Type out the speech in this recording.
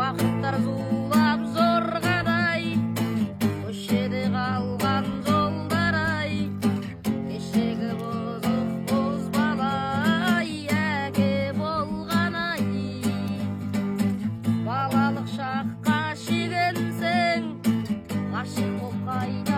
Уақыттар зулап зорғадай, көшеде қалған жолдар-ай, кешегі бұзық бозбала-ай, әке болған-ай. Балалық шаққа шегінсең, ғашық боп қайда